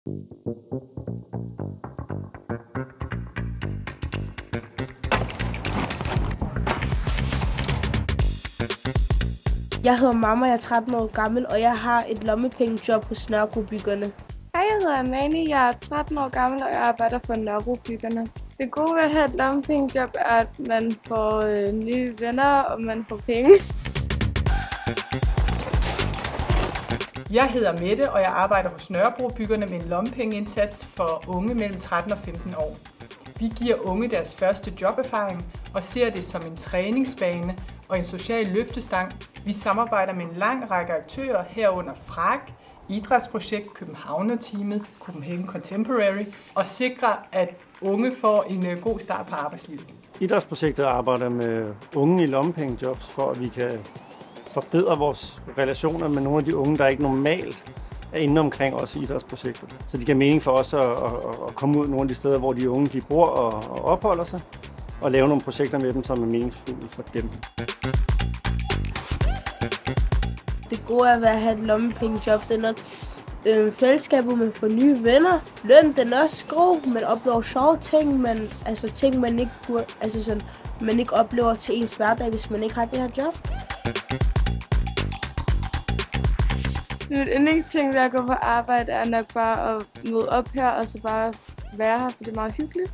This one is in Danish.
Jeg hedder Mamma, jeg er 13 år gammel, og jeg har et lommepengejob hos Nørrebrobyggerne. Hej, jeg hedder Amani, jeg er 13 år gammel, og jeg arbejder for Nørrebrobyggerne. Det gode ved at have et lommepengejob er, at man får nye venner, og man får penge. Jeg hedder Mette, og jeg arbejder hos Nørrebrobyggerne med en lommepengeindsats for unge mellem 13 og 15 år. Vi giver unge deres første joberfaring og ser det som en træningsbane og en social løftestang. Vi samarbejder med en lang række aktører herunder FRAK, Idrætsprojekt, Københavner-teamet, Copenhagen Contemporary og sikrer, at unge får en god start på arbejdslivet. Idrætsprojektet arbejder med unge i lommepengejobs, for at vi kan forbedre vores relationer med nogle af de unge, der ikke normalt er inde omkring os i idrætsprojektet. Så det giver mening for os at komme ud nogle af de steder, hvor de unge de bor og opholder sig, og lave nogle projekter med dem, som er meningsfulde for dem. Det gode er ved at have et lommepengejob, det er nok fællesskab, hvor man får nye venner. Løn, den er også god, man oplever sjove ting, men altså ting, man ikke burde, altså sådan, man ikke oplever til ens hverdag, hvis man ikke har det her job. Mit yndlingsting ved at gå på arbejde er nok bare at møde op her og så bare være her, for det er meget hyggeligt.